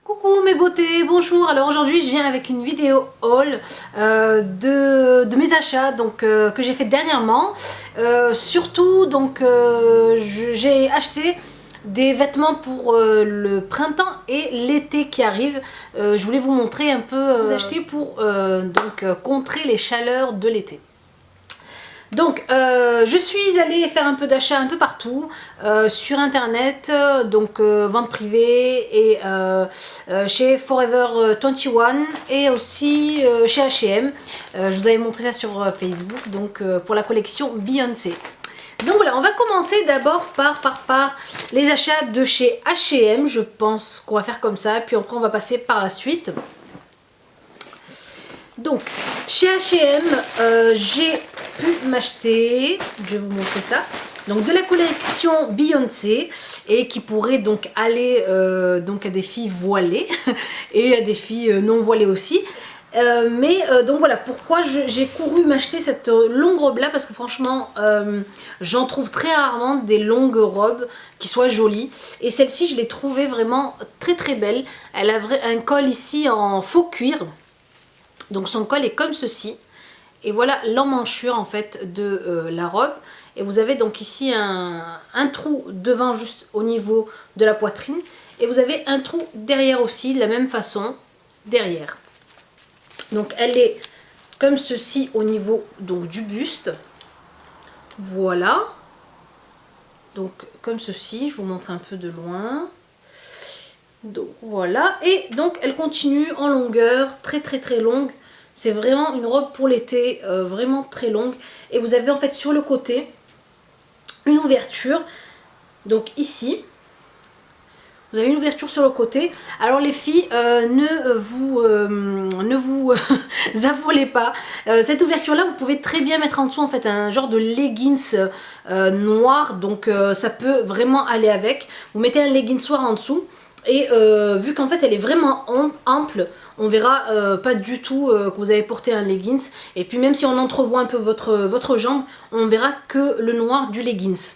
Coucou mes beautés, bonjour. Alors aujourd'hui je viens avec une vidéo haul de mes achats que j'ai fait dernièrement. Surtout j'ai acheté des vêtements pour le printemps et l'été qui arrive. Je voulais vous montrer un peu acheter pour contrer les chaleurs de l'été. Donc je suis allée faire un peu d'achat un peu partout sur internet, vente privée et chez Forever 21 et aussi chez H&M. Je vous avais montré ça sur Facebook pour la collection Beyoncé. Donc voilà, on va commencer d'abord par les achats de chez H&M. Je pense qu'on va faire comme ça, puis après on va passer par la suite. Donc chez H&M j'ai pu m'acheter, je vais vous montrer ça, donc de la collection Beyoncé et qui pourrait donc aller à des filles voilées et à des filles non voilées aussi. Donc voilà pourquoi j'ai couru m'acheter cette longue robe là, parce que franchement j'en trouve très rarement des longues robes qui soient jolies, et celle-ci je l'ai trouvée vraiment très très belle. Elle a un col ici en faux cuir. Donc son col est comme ceci, et voilà l'emmanchure en fait de la robe. Et vous avez donc ici un trou devant juste au niveau de la poitrine, et vous avez un trou derrière aussi de la même façon derrière. Donc elle est comme ceci au niveau donc du buste, voilà, donc comme ceci, je vous montre un peu de loin. Donc voilà, et donc elle continue en longueur, très longue. C'est vraiment une robe pour l'été, vraiment très longue. Et vous avez en fait sur le côté une ouverture, donc ici vous avez une ouverture sur le côté. Alors les filles, ne vous affolez pas. Cette ouverture là, vous pouvez très bien mettre en dessous en fait un genre de leggings noir, donc ça peut vraiment aller avec. Vous mettez un leggings noir en dessous. Et vu qu'en fait elle est vraiment ample, on verra pas du tout que vous avez porté un leggings. Et puis même si on entrevoit un peu votre jambe, on verra que le noir du leggings.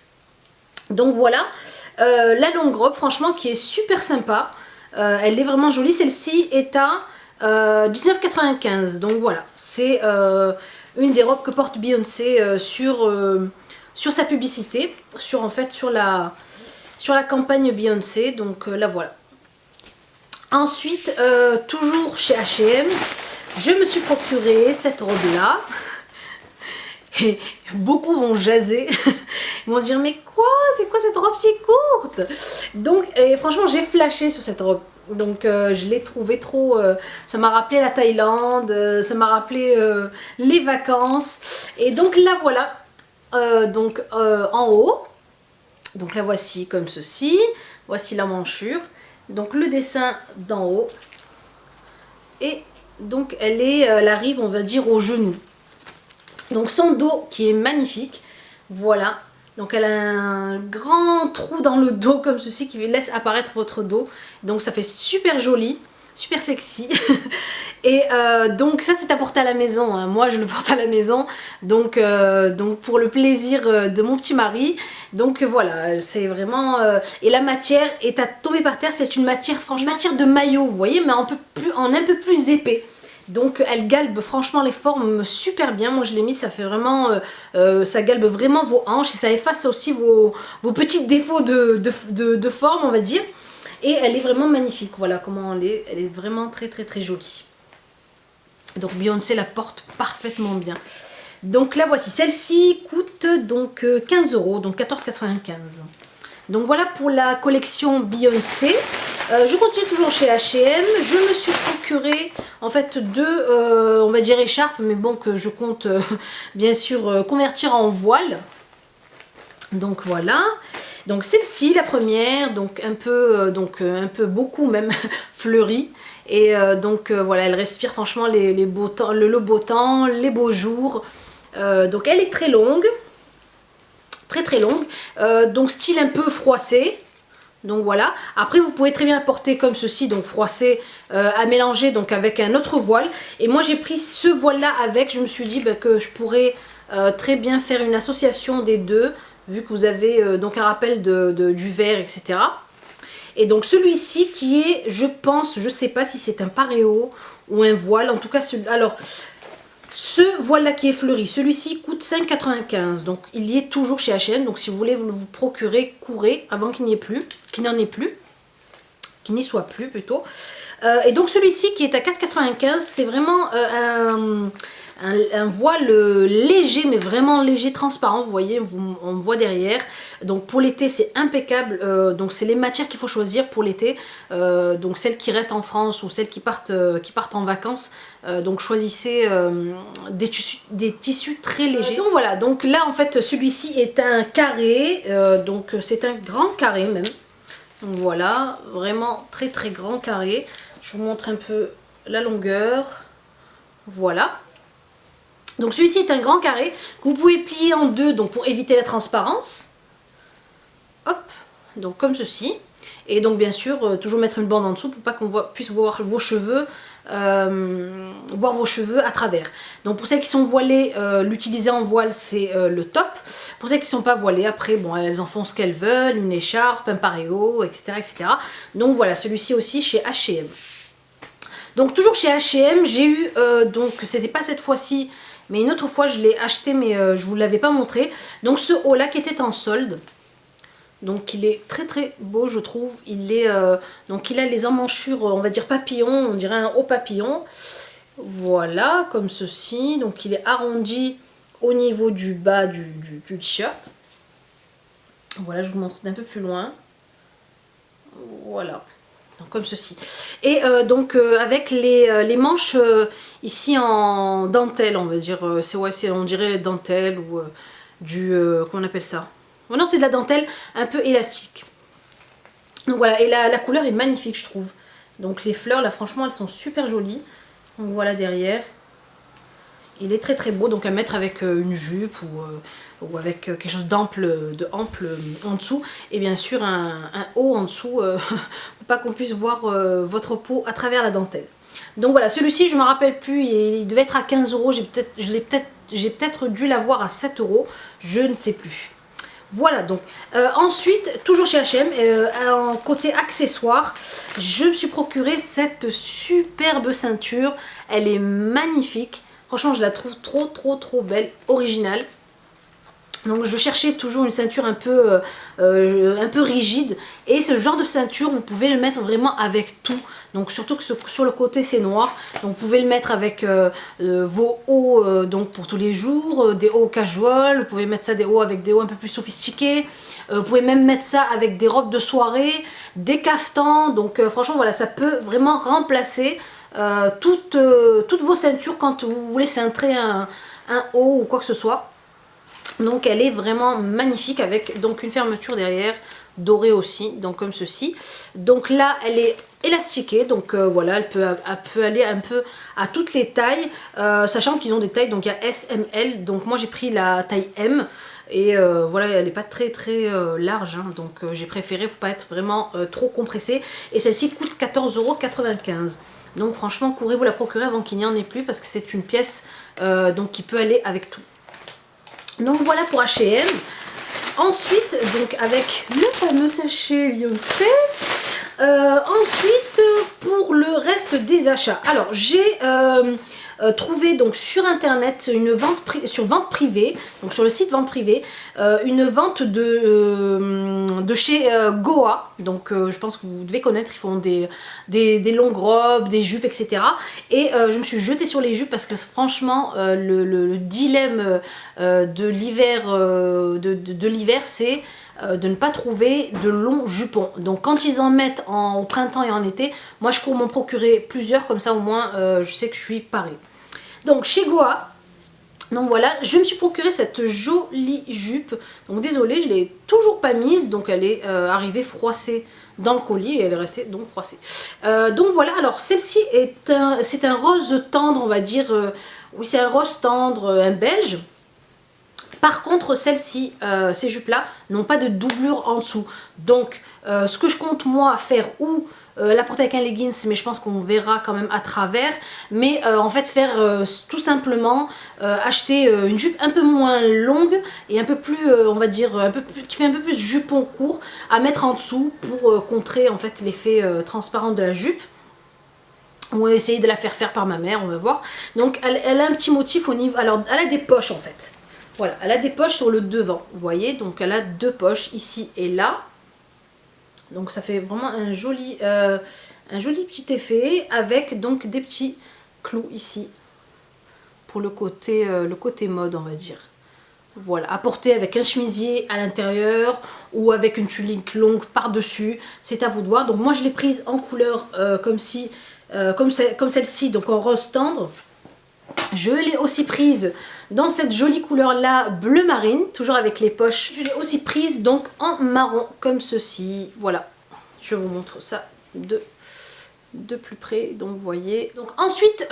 Donc voilà, la longue robe franchement qui est super sympa. Elle est vraiment jolie. Celle-ci est à 19,95 €. Donc voilà, c'est une des robes que porte Beyoncé sur sa publicité, sur la campagne Beyoncé. Donc la voilà. Ensuite, toujours chez H&M, je me suis procuré cette robe là. Et beaucoup vont jaser, ils vont se dire mais quoi, c'est quoi cette robe si courte? Donc franchement j'ai flashé sur cette robe. Donc je l'ai trouvée trop, ça m'a rappelé la Thaïlande, ça m'a rappelé les vacances. Et donc la voilà, en haut. Donc la voici comme ceci, voici la manchure, donc le dessin d'en haut, et donc elle arrive on va dire au genou. Donc son dos qui est magnifique, voilà, donc elle a un grand trou dans le dos comme ceci qui laisse apparaître votre dos, donc ça fait super joli, super sexy. Et donc ça c'est à porter à la maison, hein. Moi je le porte à la maison, donc pour le plaisir de mon petit mari. Donc voilà, c'est vraiment et la matière est à tomber par terre. C'est une matière, franchement, matière de maillot, vous voyez, mais en un peu plus épais. Donc elle galbe franchement les formes super bien. Moi je l'ai mis, ça fait vraiment ça galbe vraiment vos hanches, et ça efface aussi vos petits défauts de forme, on va dire. Et elle est vraiment magnifique, voilà comment elle est vraiment très jolie. Donc Beyoncé la porte parfaitement bien. Donc la voici, celle-ci coûte donc 15 €, donc 14,95 €. Donc voilà pour la collection Beyoncé. Je continue toujours chez H&M. Je me suis procuré en fait deux, on va dire écharpes, mais bon que je compte bien sûr convertir en voile. Donc voilà. Donc celle-ci, la première, donc un peu beaucoup même fleurie. Et voilà, elle respire franchement le beau temps, les beaux jours. Donc elle est très longue, très longue, donc style un peu froissé. Donc voilà, après vous pouvez très bien la porter comme ceci, donc froissé à mélanger donc avec un autre voile. Et moi j'ai pris ce voile là avec, je me suis dit que je pourrais très bien faire une association des deux, vu que vous avez donc un rappel du vert, etc. Et donc celui-ci qui est, je pense, je sais pas si c'est un paréo ou un voile. En tout cas, alors, ce voile-là qui est fleuri, celui-ci coûte 5,95 €. Donc il y est toujours chez H&M. Donc si vous voulez vous procurer, courez avant qu'il n'y ait plus, qu'il n'en ait plus, qu'il n'y soit plus plutôt. Et donc celui-ci qui est à 4,95 €, c'est vraiment un voile léger, mais vraiment léger, transparent. Vous voyez, on voit derrière. Donc pour l'été, c'est impeccable. Donc c'est les matières qu'il faut choisir pour l'été. Donc celles qui restent en France ou celles qui partent en vacances. Donc choisissez des tissus très légers. Donc voilà, donc là en fait celui-ci est un carré. Donc c'est un grand carré même. Donc voilà, vraiment très très grand carré. Je vous montre un peu la longueur. Voilà. Donc celui-ci est un grand carré que vous pouvez plier en deux, donc pour éviter la transparence. Hop, donc comme ceci. Et donc bien sûr, toujours mettre une bande en dessous pour pas qu'on puisse voir vos cheveux, à travers. Donc pour celles qui sont voilées, l'utiliser en voile c'est le top. Pour celles qui ne sont pas voilées, après bon, elles en font ce qu'elles veulent, une écharpe, un paréo, etc., etc. Donc voilà, celui-ci aussi chez H&M. Donc toujours chez H&M, j'ai eu, donc c'était pas cette fois-ci, mais une autre fois je l'ai acheté, mais je vous l'avais pas montré. Donc ce haut là qui était en solde. Donc il est très très beau, je trouve. Donc il a les emmanchures, on va dire papillon, on dirait un haut papillon. Voilà, comme ceci. Donc il est arrondi au niveau du bas du t-shirt. Voilà, je vous montre d'un peu plus loin. Voilà. Donc, comme ceci. Et donc avec les manches ici en dentelle, on va dire, on dirait dentelle ou comment on appelle ça? Oh non, c'est de la dentelle un peu élastique. Donc voilà, et la couleur est magnifique, je trouve. Donc les fleurs là, franchement, elles sont super jolies. Donc voilà derrière. Il est très très beau, donc à mettre avec une jupe ou avec quelque chose d'ample en dessous. Et bien sûr un haut en dessous, pour pas qu'on puisse voir votre peau à travers la dentelle. Donc voilà, celui-ci je ne me rappelle plus, il devait être à 15 €. J'ai peut-être dû l'avoir à 7 €, je ne sais plus. Voilà, donc ensuite, toujours chez H&M, en côté accessoires, je me suis procuré cette superbe ceinture. Elle est magnifique. Franchement, je la trouve trop trop trop belle, originale. Donc je cherchais toujours une ceinture un peu rigide. Et ce genre de ceinture, vous pouvez le mettre vraiment avec tout. Donc surtout que sur le côté c'est noir. Donc vous pouvez le mettre avec vos hauts donc pour tous les jours, des hauts casual. Vous pouvez mettre ça des hauts avec des hauts un peu plus sophistiqués. Vous pouvez même mettre ça avec des robes de soirée, des caftans. Donc franchement voilà, ça peut vraiment remplacer toutes vos ceintures quand vous voulez cintrer un haut ou quoi que ce soit. Donc elle est vraiment magnifique avec donc une fermeture derrière dorée aussi, donc comme ceci. Donc là elle est élastiquée, donc voilà, elle peut aller un peu à toutes les tailles, sachant qu'ils ont des tailles, donc il y a S, M, L. Donc moi j'ai pris la taille M. Et voilà, elle n'est pas très très large, hein, donc j'ai préféré pour pas être vraiment trop compressée. Et celle-ci coûte 14,95 €. Donc franchement, courez vous la procurer avant qu'il n'y en ait plus, parce que c'est une pièce donc qui peut aller avec tout. Donc voilà pour H&M. Ensuite, donc avec le fameux sachet Beyoncé. Ensuite, pour le reste des achats. Alors, j'ai trouvé donc sur internet une vente sur vente privée, donc sur le site vente privée, une vente de chez Goa. Donc je pense que vous devez connaître, ils font des longues robes, des jupes, etc. Et je me suis jetée sur les jupes parce que franchement le dilemme de l'hiver c'est de ne pas trouver de longs jupons. Donc quand ils en mettent au printemps et en été, moi je cours m'en procurer plusieurs, comme ça au moins je sais que je suis parée. Donc chez Goa, donc voilà, je me suis procuré cette jolie jupe. Donc désolée, je ne l'ai toujours pas mise, donc elle est arrivée froissée dans le colis et elle est restée donc froissée. Donc voilà, alors celle-ci c'est un rose tendre, on va dire, oui c'est un rose tendre, un beige. Par contre, celles-ci, ces jupes-là, n'ont pas de doublure en dessous. Donc, ce que je compte moi faire ou la porter avec un leggings, mais je pense qu'on verra quand même à travers. Mais en fait faire tout simplement acheter une jupe un peu moins longue et un peu plus, on va dire, qui fait un peu plus jupon court à mettre en dessous pour contrer en fait l'effet transparent de la jupe. On va essayer de la faire par ma mère, on va voir. Donc elle a un petit motif au niveau, alors elle a des poches en fait. Voilà, elle a des poches sur le devant, vous voyez, donc elle a deux poches ici et là. Donc ça fait vraiment un joli petit effet avec donc des petits clous ici pour le côté mode, on va dire. Voilà, à porter avec un chemisier à l'intérieur ou avec une tunique longue par-dessus, c'est à vous de voir. Donc moi je l'ai prise en couleur comme celle-ci, donc en rose tendre. Je l'ai aussi prise dans cette jolie couleur là, bleu marine, toujours avec les poches. Je l'ai aussi prise donc en marron comme ceci. Voilà, je vous montre ça de plus près, donc vous voyez. Donc ensuite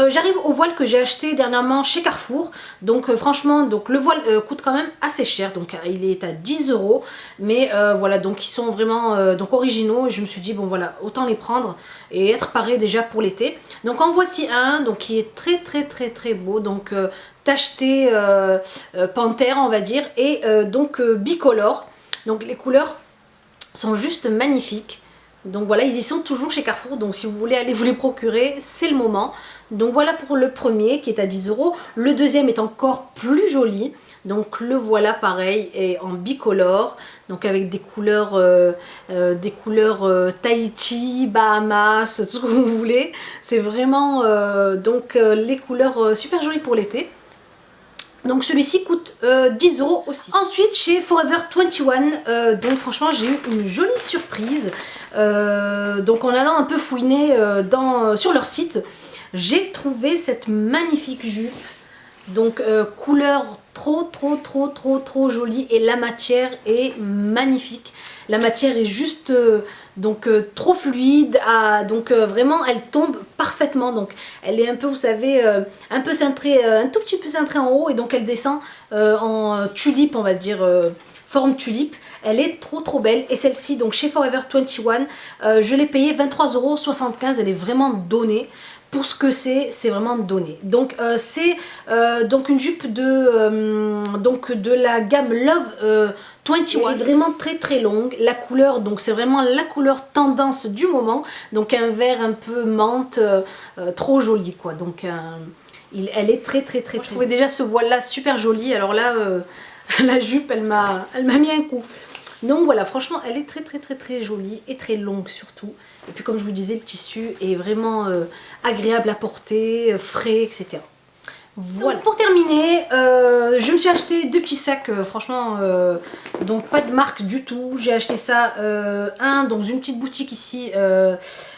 j'arrive au voile que j'ai acheté dernièrement chez Carrefour. Donc franchement, donc le voile coûte quand même assez cher, donc il est à 10 €, mais voilà, donc ils sont vraiment donc originaux et je me suis dit bon voilà, autant les prendre et être paré déjà pour l'été. Donc en voici un donc qui est très beau, donc tacheté panthère on va dire, et donc bicolore. Donc les couleurs sont juste magnifiques. Donc voilà, ils y sont toujours chez Carrefour, donc si vous voulez aller vous les procurer, c'est le moment. Donc voilà pour le premier qui est à 10 €. Le deuxième est encore plus joli. Donc le voilà pareil, et en bicolore, donc avec des couleurs Tahiti, Bahamas, tout ce que vous voulez. C'est vraiment donc les couleurs super jolies pour l'été. Donc celui-ci coûte 10 € aussi. Ensuite chez Forever 21, donc franchement j'ai eu une jolie surprise. Donc en allant un peu fouiner sur leur site, j'ai trouvé cette magnifique jupe. Donc couleur trop jolie, et la matière est magnifique. La matière est juste trop fluide, donc vraiment elle tombe parfaitement. Donc elle est un peu, vous savez, un peu cintrée, un tout petit peu cintrée en haut, et donc elle descend en tulipe, on va dire, forme tulipe. Elle est trop belle, et celle-ci donc chez Forever 21, je l'ai payée 23,75 €. Elle est vraiment donnée. Pour ce que c'est vraiment donné. Donc c'est donc une jupe de la gamme Love 21. Elle est vraiment très longue. La couleur, donc c'est vraiment la couleur tendance du moment. Donc un vert un peu menthe, trop joli quoi. Donc elle est très. Je trouvais déjà ce voile là super joli. Alors là la jupe elle m'a mis un coup. Donc voilà, franchement elle est très jolie et très longue surtout. Et puis comme je vous disais, le tissu est vraiment agréable à porter, frais, etc. Voilà. Donc, pour terminer, je me suis acheté deux petits sacs, franchement, donc pas de marque du tout. J'ai acheté ça, un dans une petite boutique ici,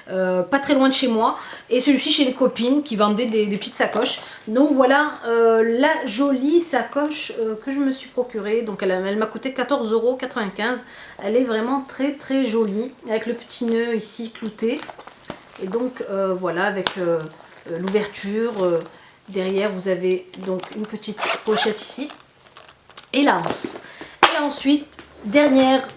pas très loin de chez moi, et celui-ci chez une copine qui vendait des petites sacoches. Donc voilà la jolie sacoche que je me suis procurée. Donc elle m'a coûté 14,95 €. Elle est vraiment très jolie, avec le petit nœud ici clouté. Et donc voilà, avec l'ouverture. Derrière vous avez donc une petite pochette ici et la hanse. Et ensuite, dernière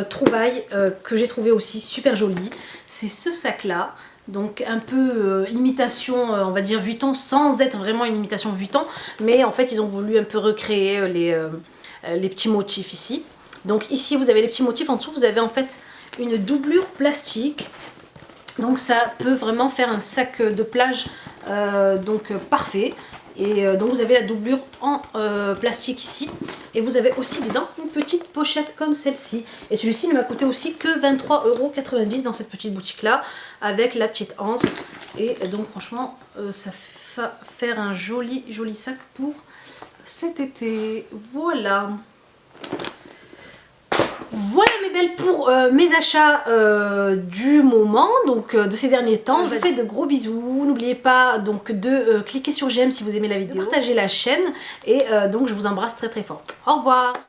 trouvaille que j'ai trouvé aussi super jolie, c'est ce sac là. Donc un peu imitation, on va dire Vuitton, sans être vraiment une imitation Vuitton, mais en fait ils ont voulu un peu recréer les petits motifs ici. Donc ici vous avez les petits motifs, en dessous vous avez en fait une doublure plastique. Donc ça peut vraiment faire un sac de plage parfait. Et donc vous avez la doublure en plastique ici. Et vous avez aussi dedans une petite pochette comme celle-ci. Et celui-ci ne m'a coûté aussi que 23,90 € dans cette petite boutique là, avec la petite anse. Et donc franchement ça va faire un joli sac pour cet été. Voilà. Voilà mes belles pour mes achats du moment, donc de ces derniers temps. Je vous fais de gros bisous. N'oubliez pas donc de cliquer sur j'aime si vous aimez la vidéo, de partager la chaîne, et donc je vous embrasse très fort. Au revoir.